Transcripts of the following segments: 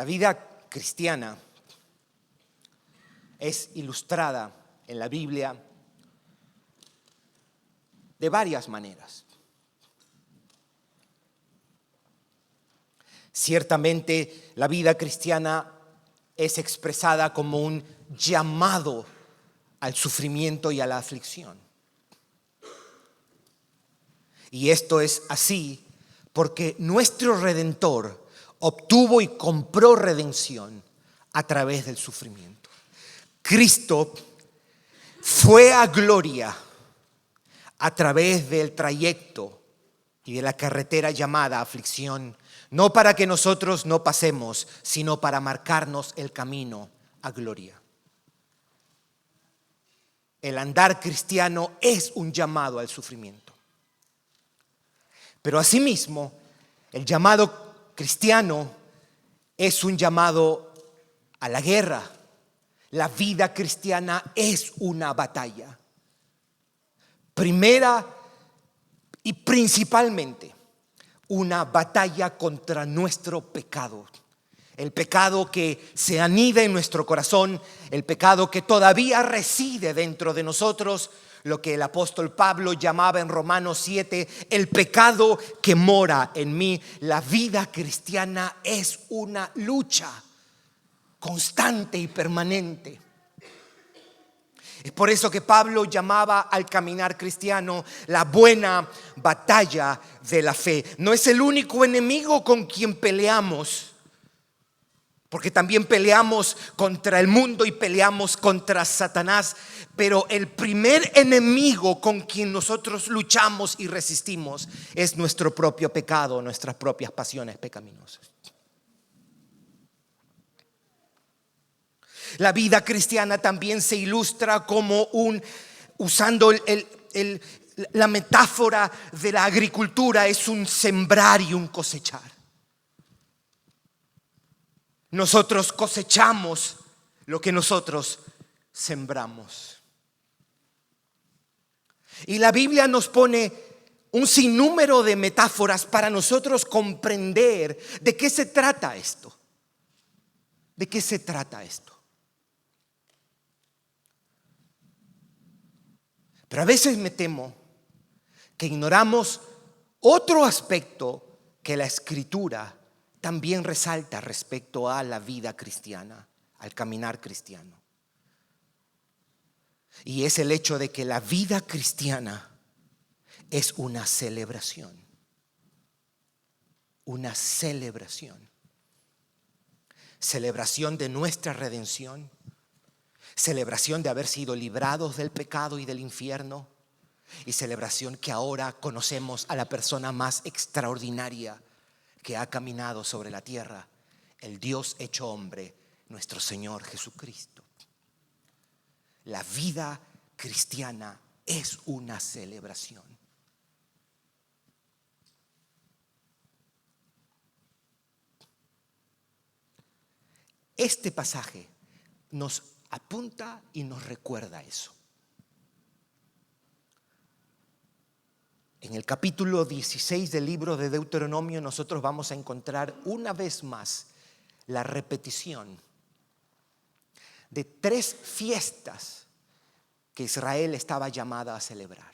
La vida cristiana es ilustrada en la Biblia de varias maneras. Ciertamente, la vida cristiana es expresada como un llamado al sufrimiento y a la aflicción. Y esto es así porque nuestro Redentor obtuvo y compró redención a través del sufrimiento. Cristo fue a gloria a través del trayecto y de la carretera llamada aflicción, no para que nosotros no pasemos, sino para marcarnos el camino a gloria. El andar cristiano es un llamado al sufrimiento. Pero asimismo, el llamado cristiano es un llamado a la guerra. La vida cristiana es una batalla. Primera y principalmente una batalla contra nuestro pecado. El pecado que se anida en nuestro corazón, el pecado que todavía reside dentro de nosotros, lo que el apóstol Pablo llamaba en Romanos 7, el pecado que mora en mí. La vida cristiana es una lucha constante y permanente. Es por eso que Pablo llamaba al caminar cristiano la buena batalla de la fe. No es el único enemigo con quien peleamos, porque también peleamos contra el mundo y peleamos contra Satanás. Pero el primer enemigo con quien nosotros luchamos y resistimos es nuestro propio pecado, nuestras propias pasiones pecaminosas. La vida cristiana también se ilustra como usando la metáfora de la agricultura, es un sembrar y un cosechar. Nosotros cosechamos lo que nosotros sembramos. Y la Biblia nos pone un sinnúmero de metáforas para nosotros comprender de qué se trata esto. ¿De qué se trata esto? Pero a veces me temo que ignoramos otro aspecto que la Escritura también resalta respecto a la vida cristiana, al caminar cristiano. Y es el hecho de que la vida cristiana es una celebración. Una celebración. Celebración de nuestra redención. Celebración de haber sido librados del pecado y del infierno. Y celebración que ahora conocemos a la persona más extraordinaria que ha caminado sobre la tierra, el Dios hecho hombre, nuestro Señor Jesucristo. La vida cristiana es una celebración. Este pasaje nos apunta y nos recuerda eso. En el capítulo 16 del libro de Deuteronomio nosotros vamos a encontrar una vez más la repetición de 3 fiestas que Israel estaba llamada a celebrar.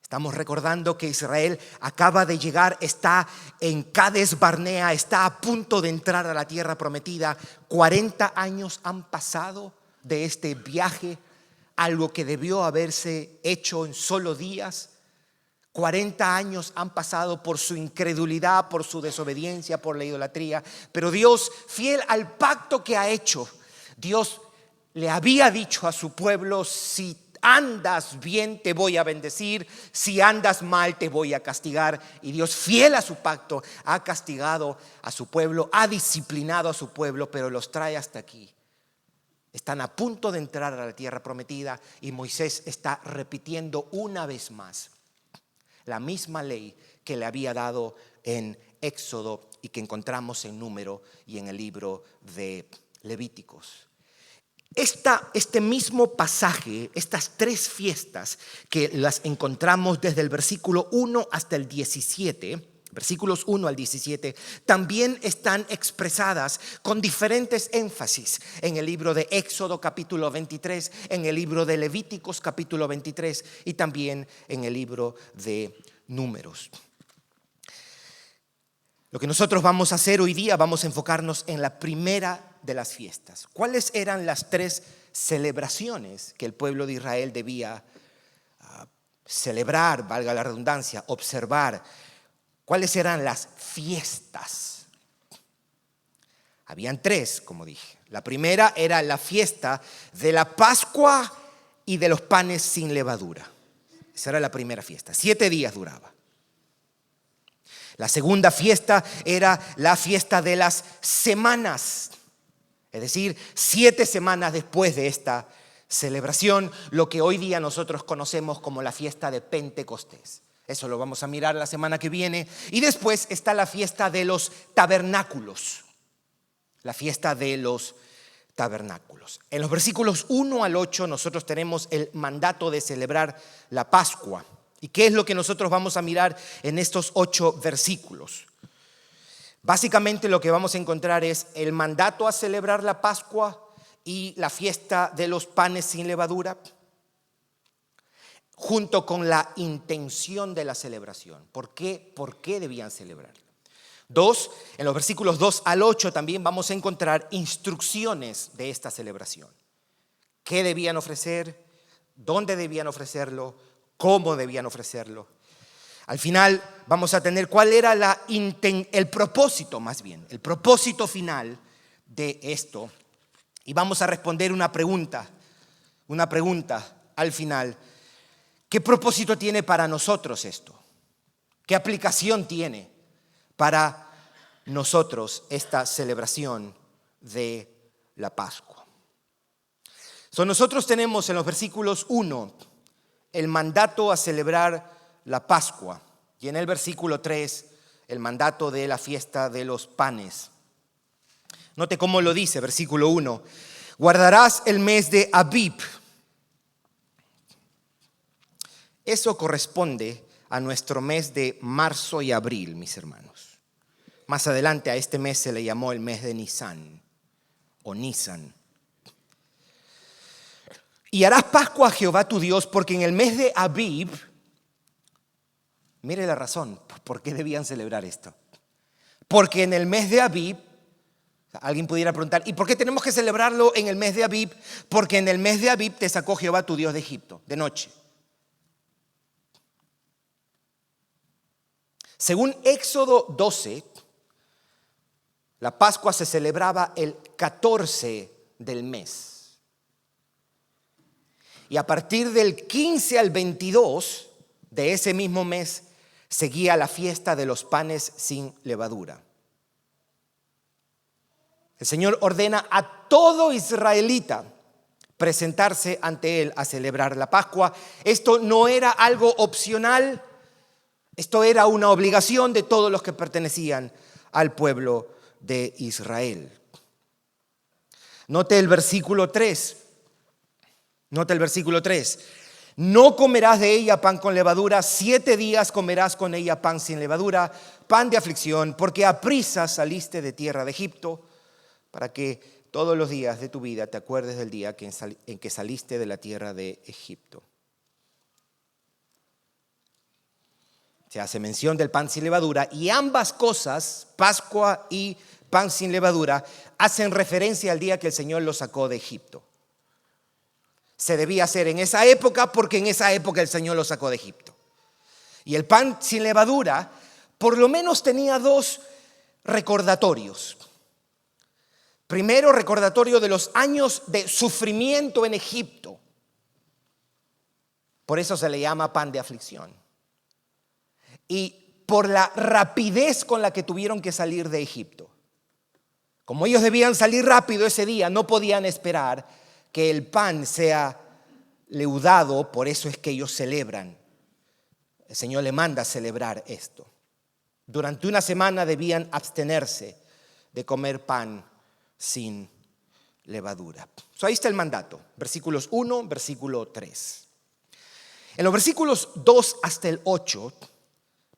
Estamos recordando que Israel acaba de llegar, está en Cades Barnea, está a punto de entrar a la tierra prometida. 40 años han pasado de este viaje, algo que debió haberse hecho en solo días. 40 años han pasado por su incredulidad, por su desobediencia, por la idolatría. Pero Dios, fiel al pacto que ha hecho, Dios le había dicho a su pueblo: si andas bien te voy a bendecir, si andas mal te voy a castigar. Y Dios, fiel a su pacto, ha castigado a su pueblo, ha disciplinado a su pueblo, pero los trae hasta aquí. Están a punto de entrar a la tierra prometida y Moisés está repitiendo una vez más la misma ley que le había dado en Éxodo y que encontramos en Número y en el libro de Levíticos. Este mismo pasaje, estas 3 fiestas que las encontramos desde el versículo 1 hasta el 17, versículos 1 al 17, también están expresadas con diferentes énfasis en el libro de Éxodo capítulo 23, en el libro de Levíticos capítulo 23 y también en el libro de Números. Lo que nosotros vamos a hacer hoy día, vamos a enfocarnos en la primera de las fiestas. ¿Cuáles eran las tres celebraciones que el pueblo de Israel debía celebrar, valga la redundancia, observar? ¿Cuáles eran las fiestas? Habían tres, como dije. La primera era la fiesta de la Pascua y de los panes sin levadura. Esa era la primera fiesta. 7 días duraba. La segunda fiesta era la fiesta de las semanas. Es decir, 7 semanas después de esta celebración, lo que hoy día nosotros conocemos como la fiesta de Pentecostés. Eso lo vamos a mirar la semana que viene. Y después está la fiesta de los tabernáculos. La fiesta de los tabernáculos. En los versículos 1 al 8 nosotros tenemos el mandato de celebrar la Pascua. ¿Y qué es lo que nosotros vamos a mirar en estos 8 versículos? Básicamente lo que vamos a encontrar es el mandato a celebrar la Pascua y la fiesta de los panes sin levadura, junto con la intención de la celebración. ¿Por qué debían celebrarlo? 2, en los versículos 2 al 8 también vamos a encontrar instrucciones de esta celebración. ¿Qué debían ofrecer? ¿Dónde debían ofrecerlo? ¿Cómo debían ofrecerlo? Al final vamos a tener cuál era el propósito, más bien, el propósito final de esto. Y vamos a responder una pregunta al final. ¿Qué propósito tiene para nosotros esto? ¿Qué aplicación tiene para nosotros esta celebración de la Pascua? Nosotros tenemos en los versículos 1 el mandato a celebrar la Pascua y en el versículo 3 el mandato de la fiesta de los panes. Note cómo lo dice, versículo 1. Guardarás el mes de Abib. Eso corresponde a nuestro mes de marzo y abril, mis hermanos. Más adelante a este mes se le llamó el mes de Nisan o Nisan. Y harás Pascua a Jehová tu Dios, porque en el mes de Abib, mire la razón por qué debían celebrar esto. Porque en el mes de Abib, alguien pudiera preguntar, ¿y por qué tenemos que celebrarlo en el mes de Abib? Porque en el mes de Abib te sacó Jehová tu Dios de Egipto, de noche. Según Éxodo 12, la Pascua se celebraba el 14 del mes. Y a partir del 15 al 22 de ese mismo mes seguía la fiesta de los panes sin levadura. El Señor ordena a todo israelita presentarse ante Él a celebrar la Pascua. Esto no era algo opcional, esto era una obligación de todos los que pertenecían al pueblo de Israel. Note el versículo 3. No comerás de ella pan con levadura, 7 días comerás con ella pan sin levadura, pan de aflicción, porque aprisa saliste de tierra de Egipto, para que todos los días de tu vida te acuerdes del día en que saliste de la tierra de Egipto. Se hace mención del pan sin levadura y ambas cosas, Pascua y pan sin levadura, hacen referencia al día que el Señor los sacó de Egipto. Se debía hacer en esa época porque en esa época el Señor los sacó de Egipto. Y el pan sin levadura por lo menos tenía 2 recordatorios. Primero, recordatorio de los años de sufrimiento en Egipto. Por eso se le llama pan de aflicción. Y por la rapidez con la que tuvieron que salir de Egipto. Como ellos debían salir rápido ese día, no podían esperar que el pan sea leudado, por eso es que ellos celebran. El Señor le manda a celebrar esto. Durante una semana debían abstenerse de comer pan sin levadura. Ahí está el mandato, versículos 1, versículo 3. En los versículos 2 hasta el 8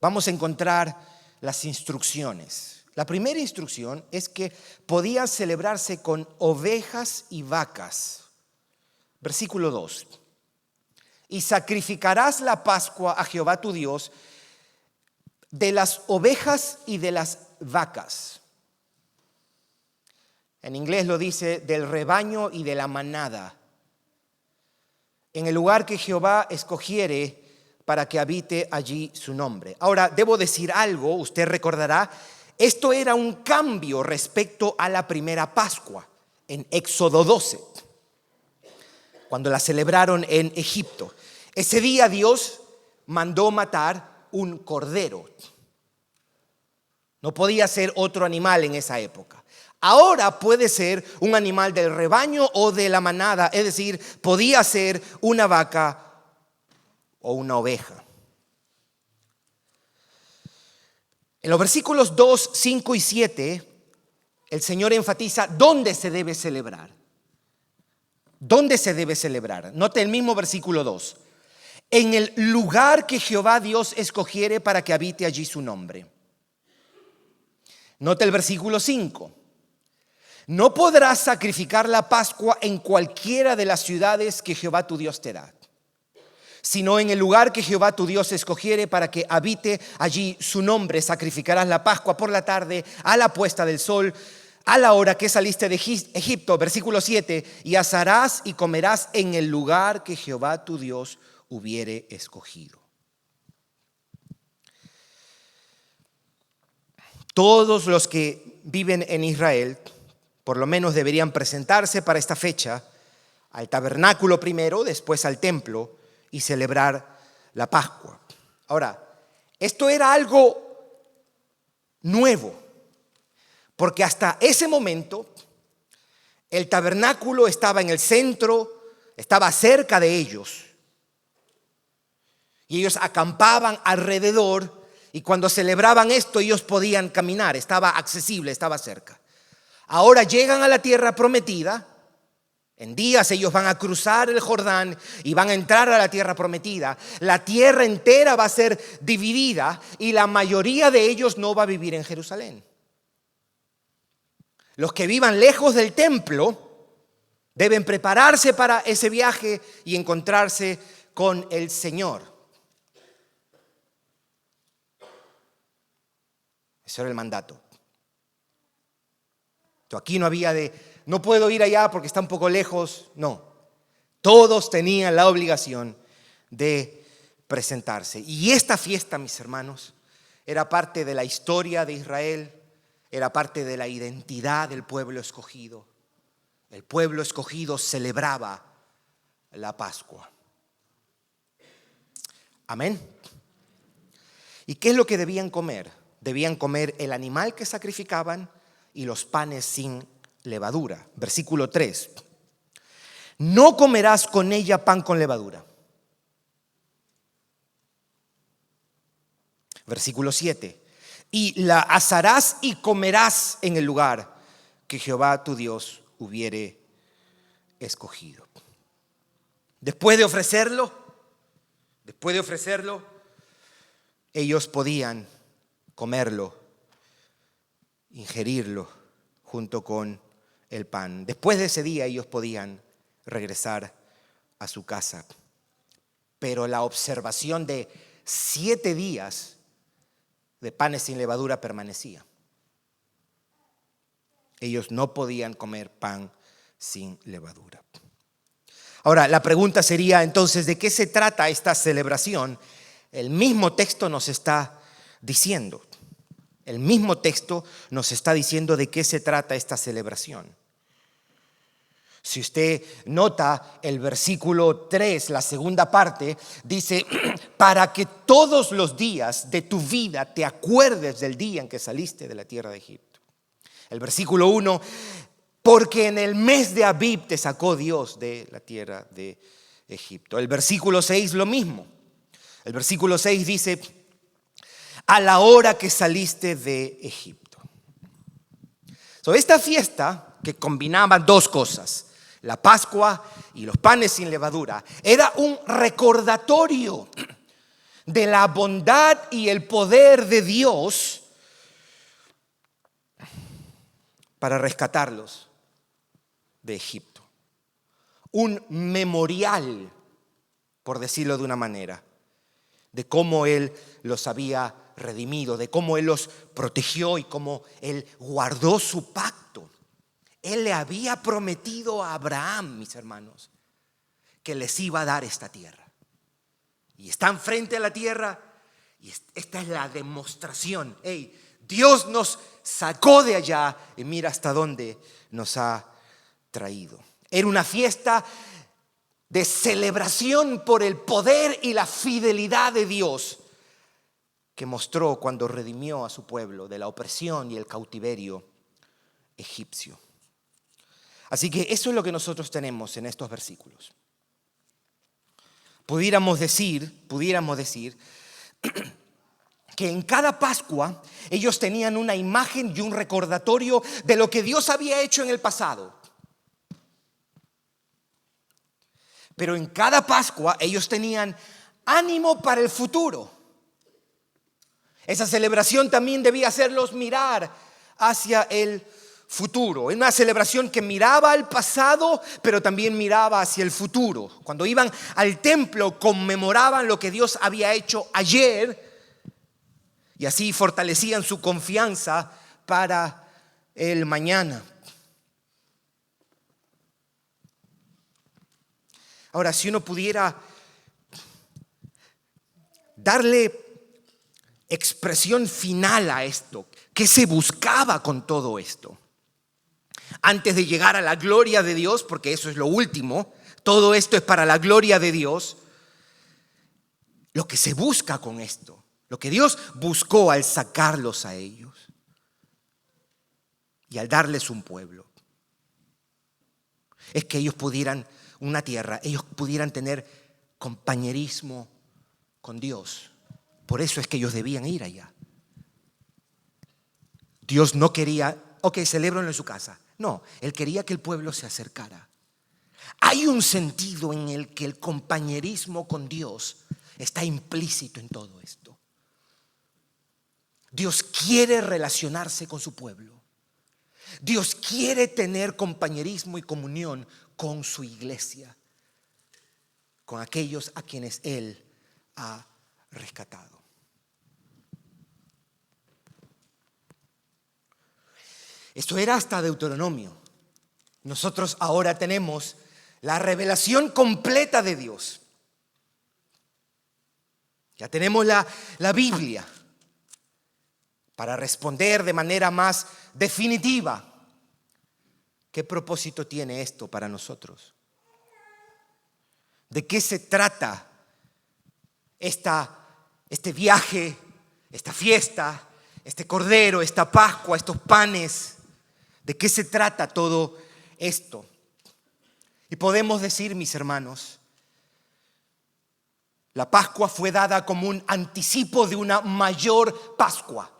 vamos a encontrar las instrucciones. La primera instrucción es que podía celebrarse con ovejas y vacas. Versículo 2. Y sacrificarás la Pascua a Jehová tu Dios de las ovejas y de las vacas. En inglés lo dice del rebaño y de la manada, en el lugar que Jehová escogiere para que habite allí su nombre. Ahora, debo decir algo, usted recordará, esto era un cambio respecto a la primera Pascua en Éxodo 12, cuando la celebraron en Egipto. Ese día Dios mandó matar un cordero. No podía ser otro animal en esa época. Ahora puede ser un animal del rebaño o de la manada, es decir, podía ser una vaca o una oveja. En los versículos 2, 5 y 7, el Señor enfatiza dónde se debe celebrar. ¿Dónde se debe celebrar? Note el mismo versículo 2. En el lugar que Jehová Dios escogiere para que habite allí su nombre. Note el versículo 5. No podrás sacrificar la Pascua en cualquiera de las ciudades que Jehová tu Dios te da, sino en el lugar que Jehová tu Dios escogiere para que habite allí su nombre. Sacrificarás la Pascua por la tarde, a la puesta del sol, a la hora que saliste de Egipto. Versículo 7. Y asarás y comerás en el lugar que Jehová tu Dios hubiere escogido. Todos los que viven en Israel por lo menos deberían presentarse para esta fecha al tabernáculo primero, después al templo y celebrar la Pascua. Ahora, esto era algo nuevo, porque hasta ese momento el tabernáculo estaba en el centro, estaba cerca de ellos, y ellos acampaban alrededor, y cuando celebraban esto ellos podían caminar, estaba accesible, estaba cerca. Ahora llegan a la tierra prometida. En días ellos van a cruzar el Jordán y van a entrar a la tierra prometida. La tierra entera va a ser dividida y la mayoría de ellos no va a vivir en Jerusalén. Los que vivan lejos del templo deben prepararse para ese viaje y encontrarse con el Señor. Ese era el mandato. Aquí no había no puedo ir allá porque está un poco lejos. No, todos tenían la obligación de presentarse. Y esta fiesta, mis hermanos, era parte de la historia de Israel, era parte de la identidad del pueblo escogido. El pueblo escogido celebraba la Pascua. Amén. ¿Y qué es lo que debían comer? Debían comer el animal que sacrificaban y los panes sin levadura. Versículo 3. No comerás con ella pan con levadura. Versículo 7. Y la asarás y comerás en el lugar que Jehová tu Dios hubiere escogido. Después de ofrecerlo, ellos podían comerlo, ingerirlo junto con el pan. Después de ese día ellos podían regresar a su casa. Pero la observación de 7 días de panes sin levadura permanecía. Ellos no podían comer pan sin levadura. Ahora, la pregunta sería entonces, ¿de qué se trata esta celebración? El mismo texto nos está diciendo. El mismo texto nos está diciendo de qué se trata esta celebración. Si usted nota el versículo 3, la segunda parte, dice, para que todos los días de tu vida te acuerdes del día en que saliste de la tierra de Egipto. El versículo 1, porque en el mes de Abib te sacó Dios de la tierra de Egipto. El versículo 6, lo mismo. El versículo 6 dice, a la hora que saliste de Egipto. Esta fiesta que combinaba dos cosas, la Pascua y los panes sin levadura, era un recordatorio de la bondad y el poder de Dios para rescatarlos de Egipto. Un memorial, por decirlo de una manera, de cómo Él los había redimido, de cómo Él los protegió y cómo Él guardó su pacto. Él le había prometido a Abraham, mis hermanos, que les iba a dar esta tierra. Y están frente a la tierra y esta es la demostración. Hey, Dios nos sacó de allá y mira hasta dónde nos ha traído. Era una fiesta de celebración por el poder y la fidelidad de Dios que mostró cuando redimió a su pueblo de la opresión y el cautiverio egipcio. Así que eso es lo que nosotros tenemos en estos versículos. Pudiéramos decir que en cada Pascua ellos tenían una imagen y un recordatorio de lo que Dios había hecho en el pasado. Pero en cada Pascua ellos tenían ánimo para el futuro. Esa celebración también debía hacerlos mirar hacia el futuro. Es una celebración que miraba al pasado, pero también miraba hacia el futuro. Cuando iban al templo, conmemoraban lo que Dios había hecho ayer y así fortalecían su confianza para el mañana. Ahora, si uno pudiera darle expresión final a esto, ¿qué se buscaba con todo esto? Antes de llegar a la gloria de Dios, porque eso es lo último, todo esto es para la gloria de Dios. Lo que se busca con esto, lo que Dios buscó al sacarlos a ellos y al darles un pueblo, es que ellos pudieran, una tierra, ellos pudieran tener compañerismo con Dios. Por eso es que ellos debían ir allá. Dios no quería, celébrenlo en su casa. No, Él quería que el pueblo se acercara. Hay un sentido en el que el compañerismo con Dios está implícito en todo esto. Dios quiere relacionarse con su pueblo. Dios quiere tener compañerismo y comunión con su iglesia, con aquellos a quienes Él ha rescatado. Esto era hasta Deuteronomio. Nosotros ahora tenemos la revelación completa de Dios. Ya tenemos la Biblia para responder de manera más definitiva. ¿Qué propósito tiene esto para nosotros? ¿De qué se trata este viaje, esta fiesta, este cordero, esta Pascua, estos panes? ¿De qué se trata todo esto? Y podemos decir, mis hermanos, la Pascua fue dada como un anticipo de una mayor Pascua.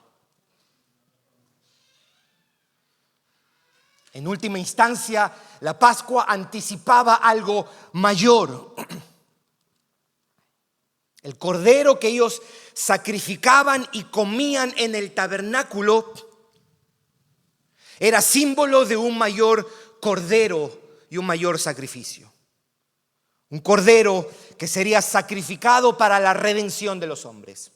En última instancia, la Pascua anticipaba algo mayor. El cordero que ellos sacrificaban y comían en el tabernáculo era símbolo de un mayor cordero y un mayor sacrificio. Un cordero que sería sacrificado para la redención de los hombres.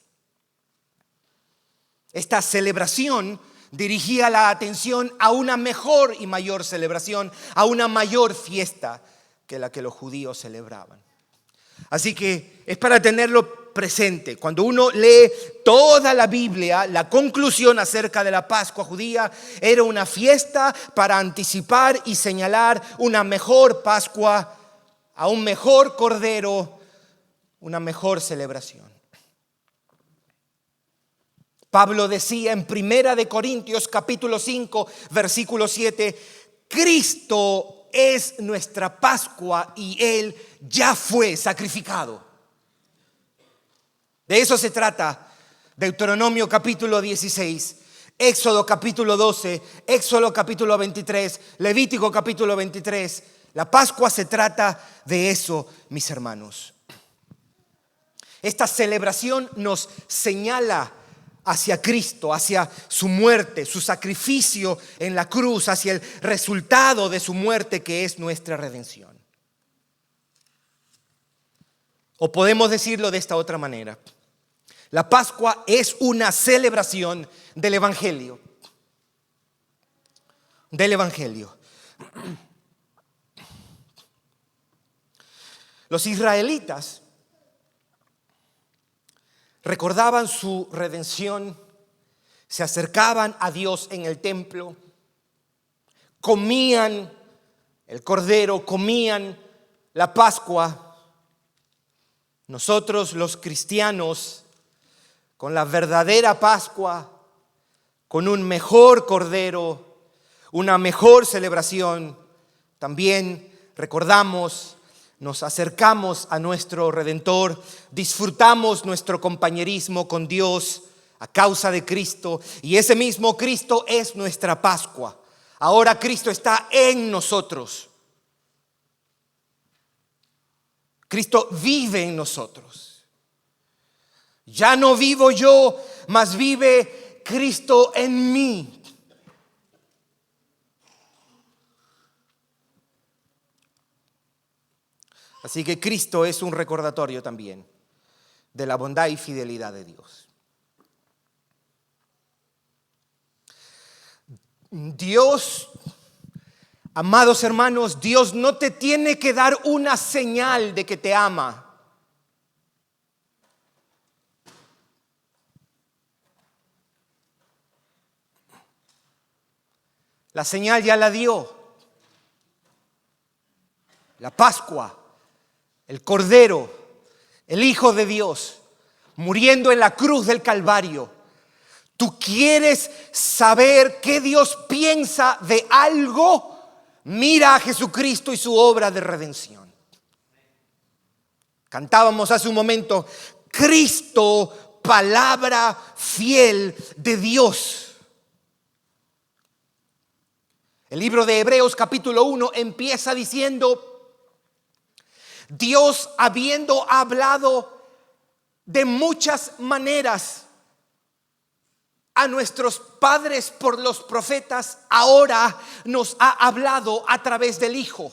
Esta celebración dirigía la atención a una mejor y mayor celebración, a una mayor fiesta que la que los judíos celebraban. Así que es para tenerlo presente. Cuando uno lee toda la Biblia, la conclusión acerca de la Pascua judía era una fiesta para anticipar y señalar una mejor Pascua, a un mejor cordero, una mejor celebración. Pablo decía en 1 Corintios capítulo 5, versículo 7, Cristo es nuestra Pascua y Él ya fue sacrificado. De eso se trata Deuteronomio capítulo 16, Éxodo capítulo 12, Éxodo capítulo 23, Levítico capítulo 23. La Pascua se trata de eso, mis hermanos. Esta celebración nos señala hacia Cristo, hacia su muerte, su sacrificio en la cruz, hacia el resultado de su muerte, que es nuestra redención. O podemos decirlo de esta otra manera: la Pascua es una celebración del Evangelio. Del Evangelio. Los israelitas recordaban su redención, se acercaban a Dios en el templo, comían el cordero, comían la Pascua. Nosotros los cristianos, con la verdadera Pascua, con un mejor cordero, una mejor celebración, también recordamos, nos acercamos a nuestro Redentor, disfrutamos nuestro compañerismo con Dios a causa de Cristo, y ese mismo Cristo es nuestra Pascua. Ahora Cristo está en nosotros. Cristo vive en nosotros. Ya no vivo yo, mas vive Cristo en mí. Así que Cristo es un recordatorio también de la bondad y fidelidad de Dios. Dios, amados hermanos, Dios no te tiene que dar una señal de que te ama. La señal ya la dio. La Pascua, el Cordero, el Hijo de Dios, muriendo en la cruz del Calvario. ¿Tú quieres saber qué Dios piensa de algo? Mira a Jesucristo y su obra de redención. Cantábamos hace un momento: Cristo, palabra fiel de Dios. El libro de Hebreos capítulo 1 empieza diciendo: Dios, habiendo hablado de muchas maneras a nuestros padres por los profetas, ahora nos ha hablado a través del Hijo.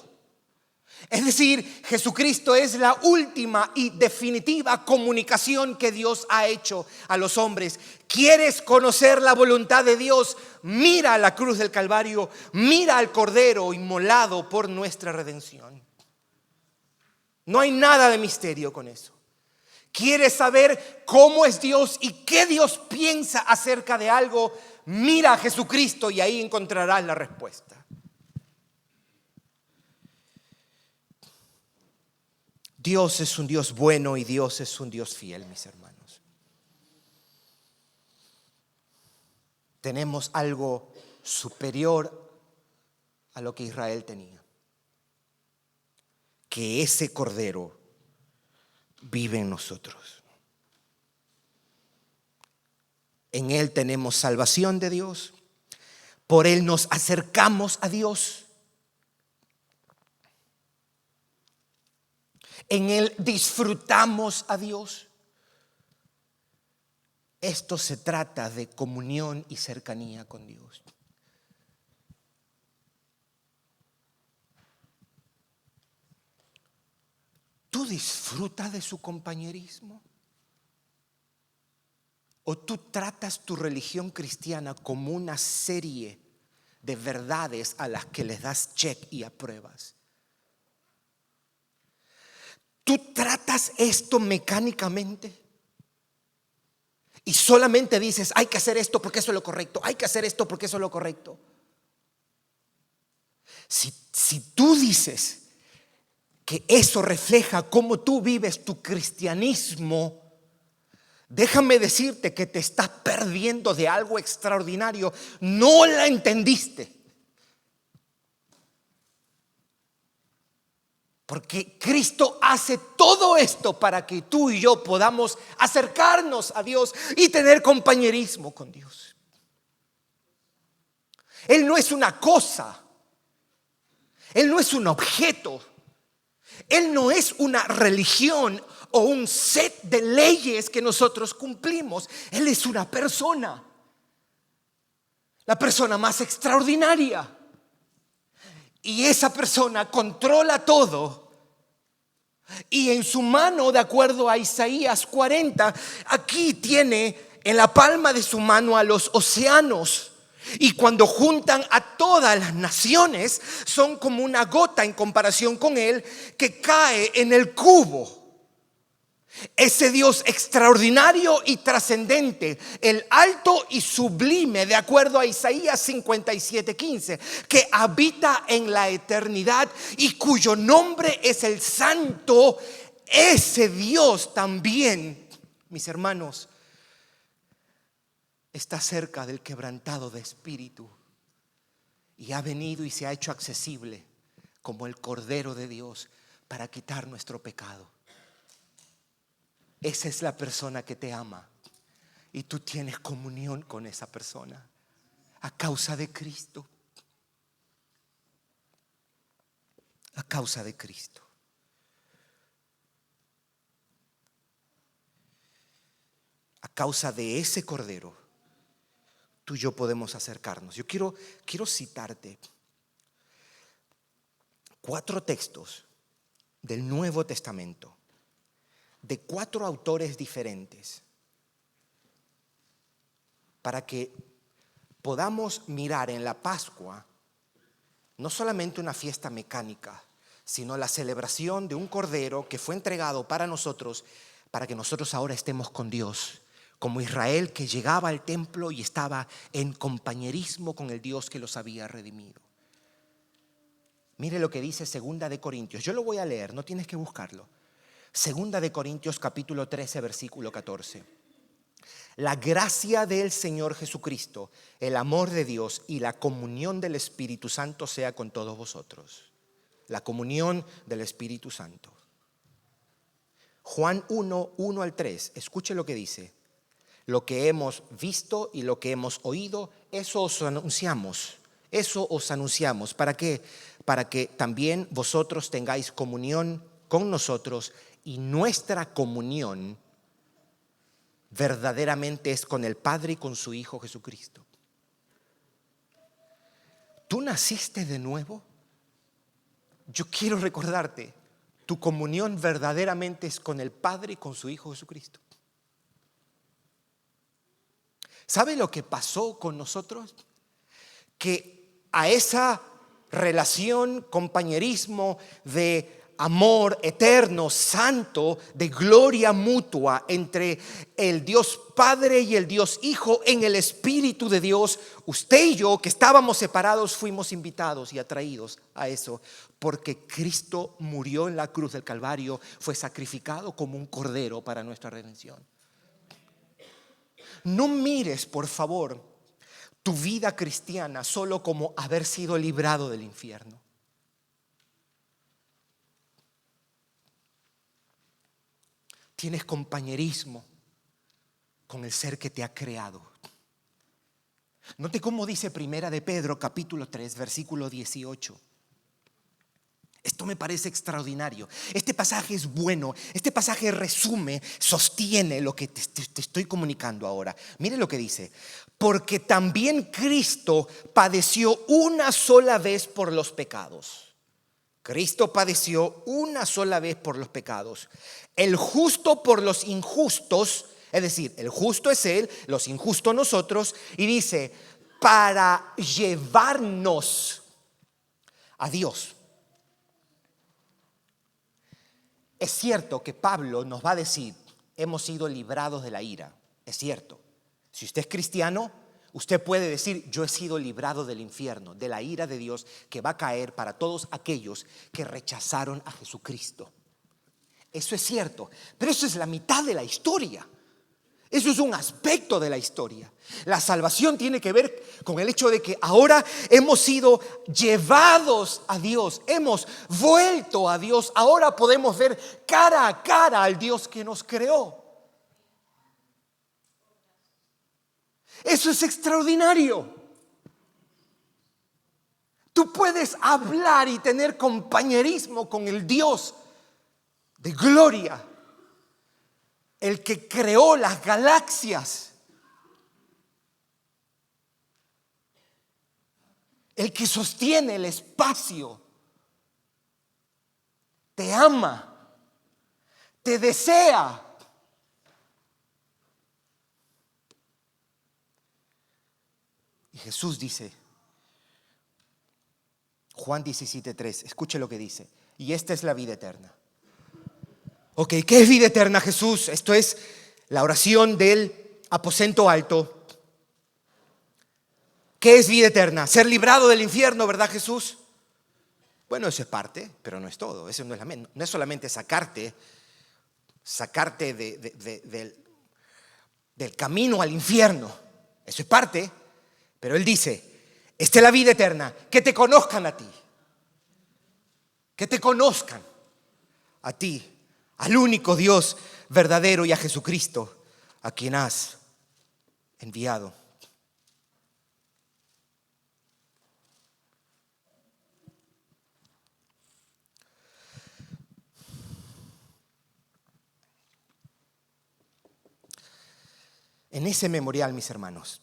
Es decir, Jesucristo es la última y definitiva comunicación que Dios ha hecho a los hombres. ¿Quieres conocer la voluntad de Dios? Mira a la cruz del Calvario, mira al Cordero inmolado por nuestra redención. No hay nada de misterio con eso. ¿Quieres saber cómo es Dios y qué Dios piensa acerca de algo? Mira a Jesucristo y ahí encontrarás la respuesta. Dios es un Dios bueno y Dios es un Dios fiel, mis hermanos. Tenemos algo superior a lo que Israel tenía. Que ese Cordero vive en nosotros. En Él tenemos salvación de Dios. Por Él nos acercamos a Dios. En Él disfrutamos a Dios. Esto se trata de comunión y cercanía con Dios. ¿Tú disfrutas de su compañerismo? ¿O tú tratas tu religión cristiana como una serie de verdades a las que les das check y apruebas? ¿Tú tratas esto mecánicamente? Y solamente dices: hay que hacer esto porque eso es lo correcto, hay que hacer esto porque eso es lo correcto. Si tú dices que eso refleja cómo tú vives tu cristianismo, déjame decirte que te estás perdiendo de algo extraordinario. No la entendiste. Porque Cristo hace todo esto para que tú y yo podamos acercarnos a Dios y tener compañerismo con Dios. Él no es una cosa. Él no es un objeto. Él no es una religión o un set de leyes que nosotros cumplimos. Él es una persona, la persona más extraordinaria. Y esa persona controla todo. Y en su mano, de acuerdo a Isaías 40, aquí tiene en la palma de su mano a los océanos. Y cuando juntan a todas las naciones, son como una gota en comparación con él que cae en el cubo. Ese Dios extraordinario y trascendente, el alto y sublime, de acuerdo a Isaías 57:15, que habita en la eternidad y cuyo nombre es el Santo. Ese Dios también, mis hermanos, está cerca del quebrantado de espíritu y ha venido y se ha hecho accesible como el Cordero de Dios para quitar nuestro pecado. Esa es la persona que te ama y tú tienes comunión con esa persona a causa de Cristo. A causa de Cristo. A causa de ese Cordero, tú y yo podemos acercarnos. Yo quiero citarte 4 textos del Nuevo Testamento, de 4 autores diferentes, para que podamos mirar en la Pascua no solamente una fiesta mecánica, sino la celebración de un Cordero que fue entregado para nosotros, para que nosotros ahora estemos con Dios, como Israel que llegaba al templo y estaba en compañerismo con el Dios que los había redimido. Mire lo que dice 2 de Corintios. Yo lo voy a leer, no tienes que buscarlo. 2 de Corintios capítulo 13, versículo 14. La gracia del Señor Jesucristo, el amor de Dios y la comunión del Espíritu Santo sea con todos vosotros. La comunión del Espíritu Santo. Juan 1, 1 al 3. Escuche lo que dice. Lo que hemos visto y lo que hemos oído, eso os anunciamos. Eso os anunciamos. ¿Para qué? Para que también vosotros tengáis comunión con nosotros, y nuestra comunión verdaderamente es con el Padre y con su Hijo Jesucristo. ¿Tú naciste de nuevo? Yo quiero recordarte, tu comunión verdaderamente es con el Padre y con su Hijo Jesucristo. ¿Sabe lo que pasó con nosotros? Que a esa relación, compañerismo de amor eterno, santo, de gloria mutua entre el Dios Padre y el Dios Hijo en el Espíritu de Dios, usted y yo que estábamos separados fuimos invitados y atraídos a eso, porque Cristo murió en la cruz del Calvario, fue sacrificado como un cordero para nuestra redención. No mires, por favor, tu vida cristiana solo como haber sido librado del infierno. Tienes compañerismo con el ser que te ha creado. Note cómo dice 1 de Pedro capítulo 3 versículo 18. Esto me parece extraordinario. Este pasaje es bueno. Este pasaje resume, sostiene lo que te estoy comunicando ahora. Mire lo que dice. Porque también Cristo padeció una sola vez por los pecados. Cristo padeció una sola vez por los pecados. El justo por los injustos. Es decir, el justo es Él, los injustos nosotros. Y dice, para llevarnos a Dios. Es cierto que Pablo nos va a decir, hemos sido librados de la ira. Es cierto. Si usted es cristiano, usted puede decir, yo he sido librado del infierno, de la ira de Dios que va a caer para todos aquellos que rechazaron a Jesucristo. Eso es cierto, pero eso es la mitad de la historia. Eso es un aspecto de la historia. La salvación tiene que ver con el hecho de que ahora hemos sido llevados a Dios, hemos vuelto a Dios. Ahora podemos ver cara a cara al Dios que nos creó. Eso es extraordinario. Tú puedes hablar y tener compañerismo con el Dios de gloria el que creó las galaxias, el que sostiene el espacio, te ama, te desea. Y Jesús dice, Juan 17:3, escuche lo que dice, y esta es la vida eterna. Ok, ¿qué es vida eterna, Jesús? Esto es la oración del aposento alto. ¿Qué es vida eterna? Ser librado del infierno, ¿verdad, Jesús? Bueno, eso es parte, pero no es todo. Eso no es solamente sacarte del camino al infierno. Eso es parte, pero Él dice, esta es la vida eterna, que te conozcan a ti. Que te conozcan a ti, al único Dios verdadero y a Jesucristo, a quien has enviado. En ese memorial, mis hermanos,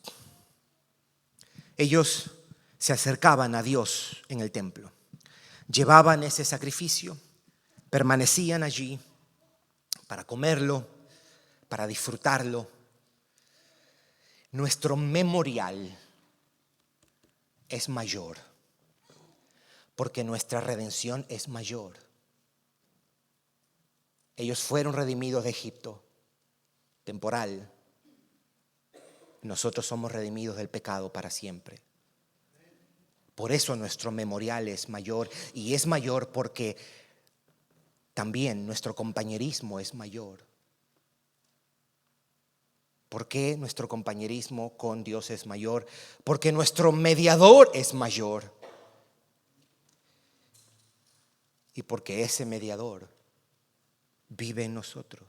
ellos se acercaban a Dios en el templo, llevaban ese sacrificio, permanecían allí para comerlo, para disfrutarlo. Nuestro memorial es mayor, porque nuestra redención es mayor. Ellos fueron redimidos de Egipto, temporal. Nosotros somos redimidos del pecado para siempre. Por eso nuestro memorial es mayor, y es mayor porque también nuestro compañerismo es mayor. ¿Por qué nuestro compañerismo con Dios es mayor? Porque nuestro mediador es mayor. Y porque ese mediador vive en nosotros.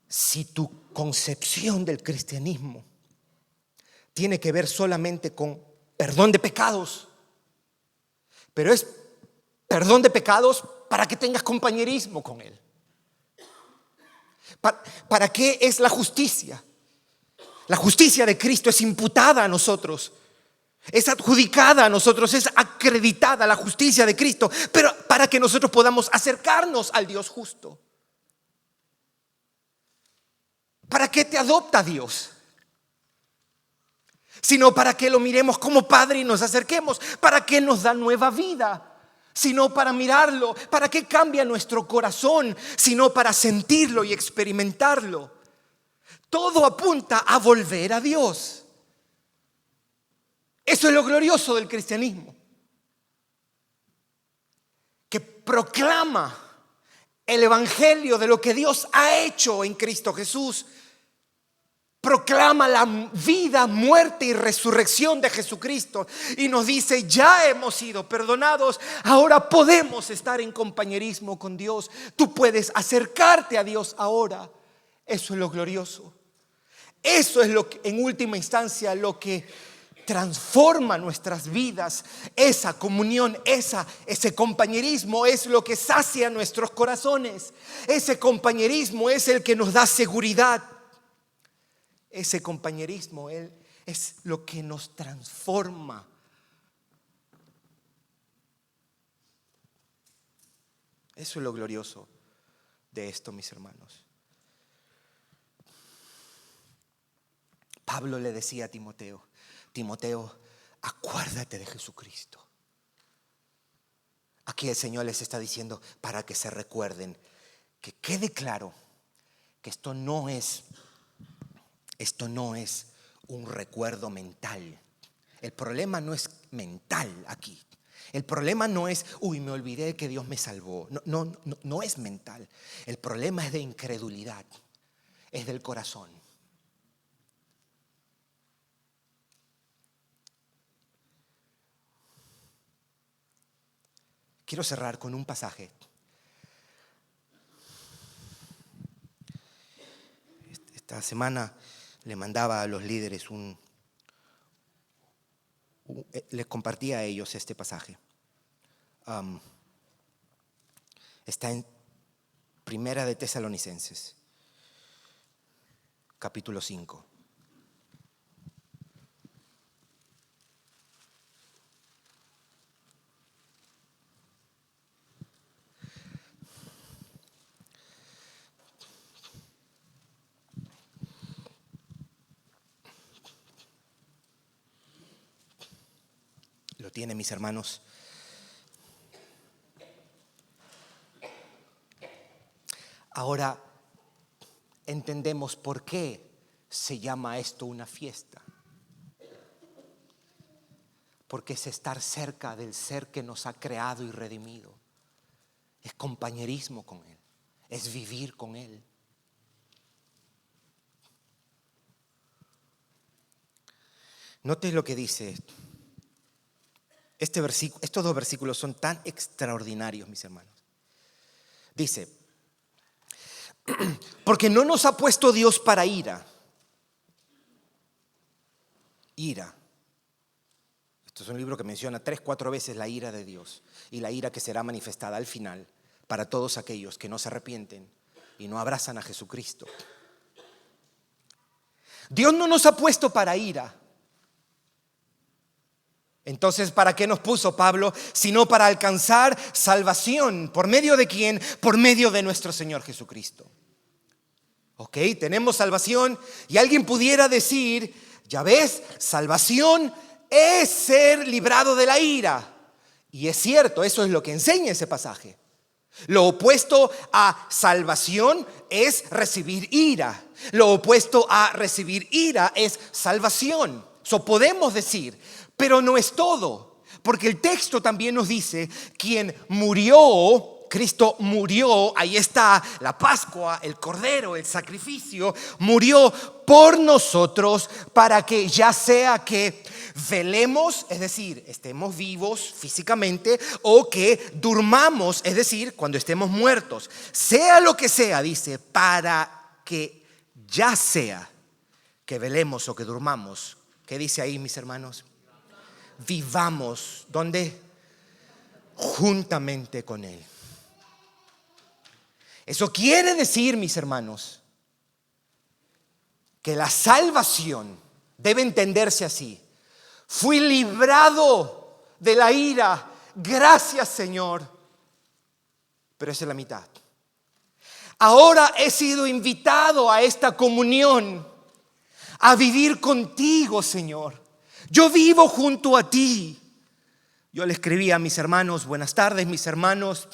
Si tu concepción del cristianismo tiene que ver solamente con perdón de pecados, pero es perdón de pecados para que tengas compañerismo con Él. ¿Para qué es la justicia? La justicia de Cristo es imputada a nosotros, es adjudicada a nosotros, es acreditada la justicia de Cristo, pero para que nosotros podamos acercarnos al Dios justo. ¿Para qué te adopta Dios? Sino para que lo miremos como Padre y nos acerquemos, para que nos da nueva vida, sino para mirarlo, para que cambie nuestro corazón, sino para sentirlo y experimentarlo. Todo apunta a volver a Dios. Eso es lo glorioso del cristianismo, que proclama el evangelio de lo que Dios ha hecho en Cristo Jesús. Proclama la vida, muerte y resurrección de Jesucristo y nos dice, ya hemos sido perdonados, ahora podemos estar en compañerismo con Dios. Tú puedes acercarte a Dios ahora. Eso es lo glorioso. Eso es lo que, en última instancia, lo que transforma nuestras vidas. Esa comunión, ese compañerismo es lo que sacia nuestros corazones. Ese compañerismo es el que nos da seguridad. Ese compañerismo es lo que nos transforma. Eso es lo glorioso de esto, mis hermanos. Pablo le decía a Timoteo, Timoteo, acuérdate de Jesucristo. Aquí el Señor les está diciendo para que se recuerden, que quede claro que esto no es un recuerdo mental. El problema no es mental aquí. El problema no es, me olvidé que Dios me salvó. No es mental. El problema es de incredulidad. Es del corazón. Quiero cerrar con un pasaje. Esta semana le mandaba a los líderes les compartía a ellos este pasaje. Está en Primera de Tesalonicenses, capítulo 5. ¿Lo tienen, mis hermanos? Ahora entendemos por qué se llama esto una fiesta. Porque es estar cerca del ser que nos ha creado y redimido. Es compañerismo con Él. Es vivir con Él. Note lo que dice. Estos dos versículos son tan extraordinarios, mis hermanos. Dice: porque no nos ha puesto Dios para ira. Ira. Esto es un libro que menciona 3-4 veces la ira de Dios y la ira que será manifestada al final para todos aquellos que no se arrepienten y no abrazan a Jesucristo. Dios no nos ha puesto para ira. Entonces, ¿para qué nos puso Pablo? Sino para alcanzar salvación. ¿Por medio de quién? Por medio de nuestro Señor Jesucristo. Ok, tenemos salvación y alguien pudiera decir: ya ves, salvación es ser librado de la ira. Y es cierto, eso es lo que enseña ese pasaje. Lo opuesto a salvación es recibir ira. Lo opuesto a recibir ira es salvación. Eso podemos decir, pero no es todo. Porque el texto también nos dice: quien murió, Cristo murió, ahí está la Pascua, el Cordero, el sacrificio, murió por nosotros para que ya sea que velemos, es decir, estemos vivos físicamente, o que durmamos, es decir, cuando estemos muertos. Sea lo que sea, dice, para que ya sea que velemos o que durmamos. ¿Qué dice ahí, mis hermanos? Vivamos, ¿dónde? Juntamente con Él. Eso quiere decir, mis hermanos, que la salvación debe entenderse así: fui librado de la ira, gracias Señor, pero esa es la mitad. Ahora he sido invitado a esta comunión, a vivir contigo, Señor. Yo vivo junto a ti. Yo le escribí a mis hermanos: buenas tardes, mis hermanos.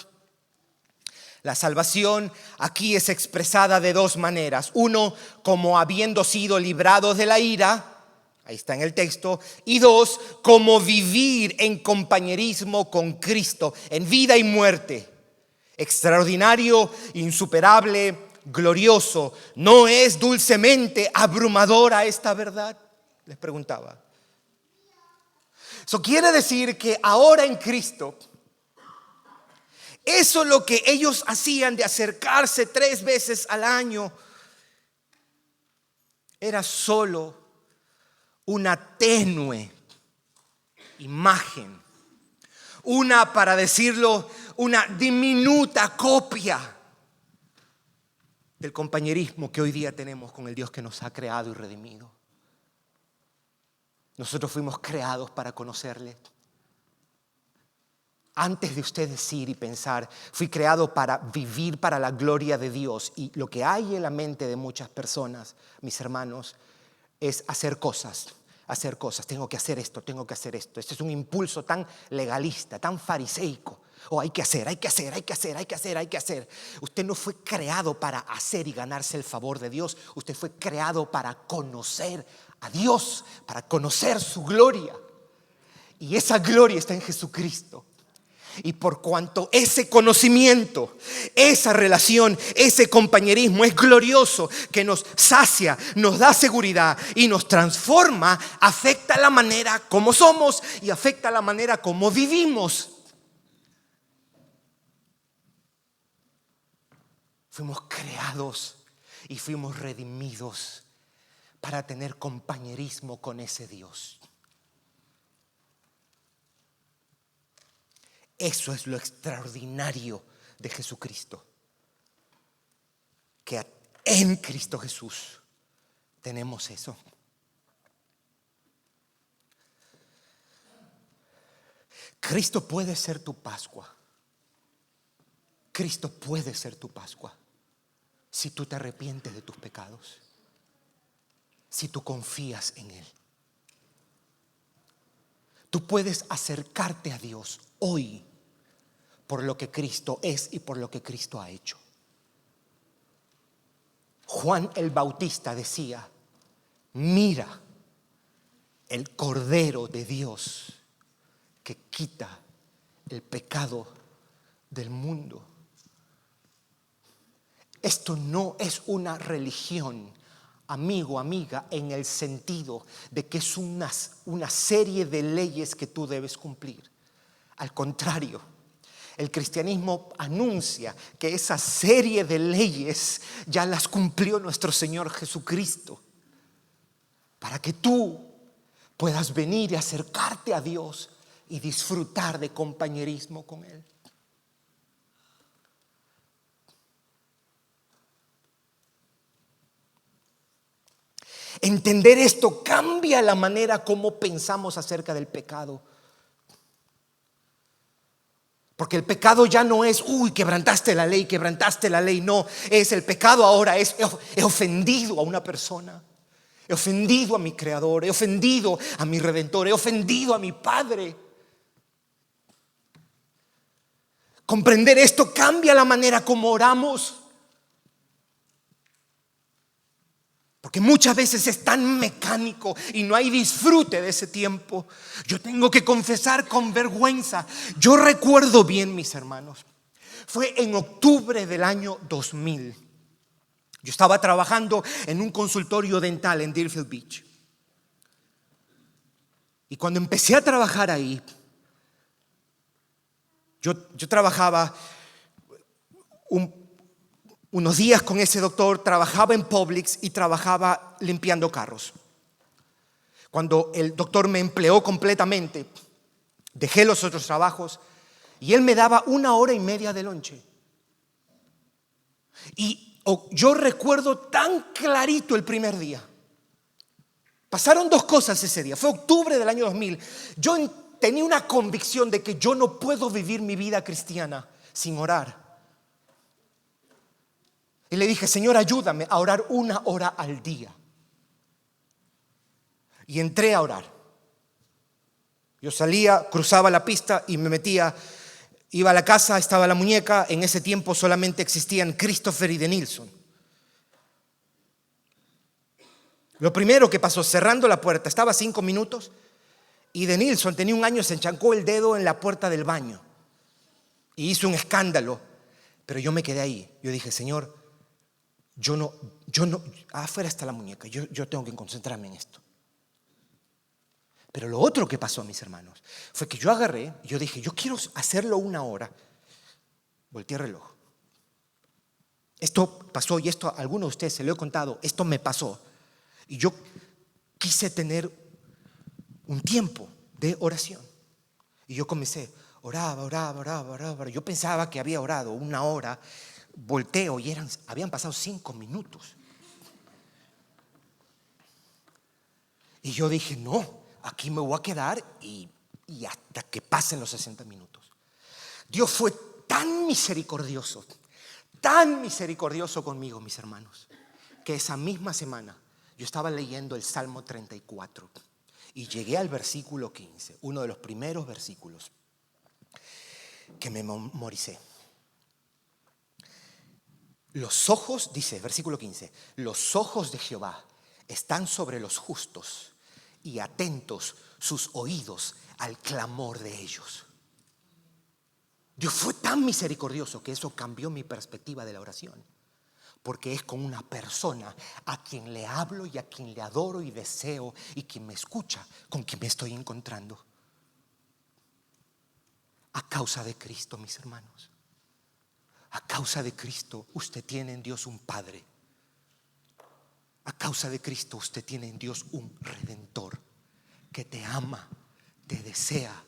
La salvación aquí es expresada de dos maneras. Uno, como habiendo sido librados de la ira, ahí está en el texto. Y dos, como vivir en compañerismo con Cristo, en vida y muerte. Extraordinario, insuperable, glorioso. ¿No es dulcemente abrumadora esta verdad? Les preguntaba. Eso quiere decir que ahora en Cristo, eso es lo que ellos hacían de acercarse 3 veces al año, era solo una tenue imagen, para decirlo, una diminuta copia del compañerismo que hoy día tenemos con el Dios que nos ha creado y redimido. Nosotros fuimos creados para conocerle. Antes de usted decir y pensar, fui creado para vivir para la gloria de Dios. Y lo que hay en la mente de muchas personas, mis hermanos, es hacer cosas. Tengo que hacer esto, tengo que hacer esto. Este es un impulso tan legalista, tan fariseico. Hay que hacer. Usted no fue creado para hacer y ganarse el favor de Dios. Usted fue creado para conocer a Dios, para conocer su gloria. Y esa gloria está en Jesucristo. Y por cuanto ese conocimiento, esa relación, ese compañerismo es glorioso, que nos sacia, nos da seguridad y nos transforma, afecta la manera como somos y afecta la manera como vivimos. Fuimos creados y fuimos redimidos para tener compañerismo con ese Dios. Eso es lo extraordinario de Jesucristo. Que en Cristo Jesús tenemos eso. Cristo puede ser tu Pascua. Cristo puede ser tu Pascua si tú te arrepientes de tus pecados, si tú confías en Él. Tú puedes acercarte a Dios hoy por lo que Cristo es y por lo que Cristo ha hecho. Juan el Bautista decía: mira el Cordero de Dios que quita el pecado del mundo. Esto no es una religión, amigo, amiga, en el sentido de que es una serie de leyes que tú debes cumplir. Al contrario, el cristianismo anuncia que esa serie de leyes ya las cumplió nuestro Señor Jesucristo, para que tú puedas venir y acercarte a Dios y disfrutar de compañerismo con Él. Entender esto cambia la manera como pensamos acerca del pecado. Porque el pecado ya no es, quebrantaste la ley. No, es el pecado ahora es, he ofendido a una persona. He ofendido a mi Creador, he ofendido a mi Redentor, he ofendido a mi Padre. Comprender esto cambia la manera como oramos. Porque muchas veces es tan mecánico y no hay disfrute de ese tiempo. Yo tengo que confesar con vergüenza. Yo recuerdo bien, mis hermanos, fue en octubre del año 2000. Yo estaba trabajando en un consultorio dental en Deerfield Beach. Y cuando empecé a trabajar ahí, yo trabajaba unos días con ese doctor, trabajaba en Publix y trabajaba limpiando carros. Cuando el doctor me empleó completamente, dejé los otros trabajos y él me daba 1 hora y media de lonche. Y yo recuerdo tan clarito el primer día. Pasaron 2 cosas ese día. Fue octubre del año 2000. Yo tenía una convicción de que yo no puedo vivir mi vida cristiana sin orar. Y le dije: Señor, ayúdame a orar 1 hora al día. Y entré a orar. Yo salía, cruzaba la pista y me metía. Iba a la casa, estaba la muñeca. En ese tiempo solamente existían Christopher y Denilson. Lo primero que pasó, cerrando la puerta, estaba 5 minutos y Denilson tenía 1 año, se enchancó el dedo en la puerta del baño y hizo un escándalo. Pero yo me quedé ahí. Yo dije: Señor, yo no, afuera está la muñeca, yo tengo que concentrarme en esto. Pero lo otro que pasó, mis hermanos, fue que yo agarré, yo dije: yo quiero hacerlo 1 hora. Volteé el reloj. Esto pasó, y esto a algunos de ustedes se lo he contado, esto me pasó. Y yo quise tener un tiempo de oración. Y yo comencé, oraba. Yo pensaba que había orado 1 hora. Volteo y habían pasado 5 minutos. Y yo dije: no, aquí me voy a quedar y hasta que pasen los 60 minutos. Dios fue tan misericordioso conmigo, mis hermanos, que esa misma semana yo estaba leyendo el Salmo 34 y llegué al versículo 15, uno de los primeros versículos que me memoricé. Los ojos, dice versículo 15, los ojos de Jehová están sobre los justos y atentos sus oídos al clamor de ellos. Dios fue tan misericordioso que eso cambió mi perspectiva de la oración. Porque es con una persona a quien le hablo y a quien le adoro y deseo y quien me escucha, con quien me estoy encontrando. A causa de Cristo, mis hermanos. A causa de Cristo usted tiene en Dios un Padre. A causa de Cristo usted tiene en Dios un Redentor que te ama, te desea.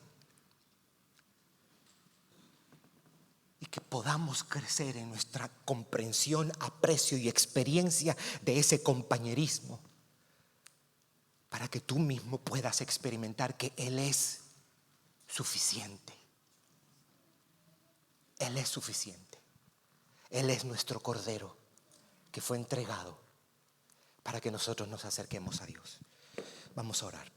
y que podamos crecer en nuestra comprensión, aprecio y experiencia de ese compañerismo, para que tú mismo puedas experimentar que Él es suficiente. Él es suficiente. Él es nuestro Cordero que fue entregado para que nosotros nos acerquemos a Dios. Vamos a orar.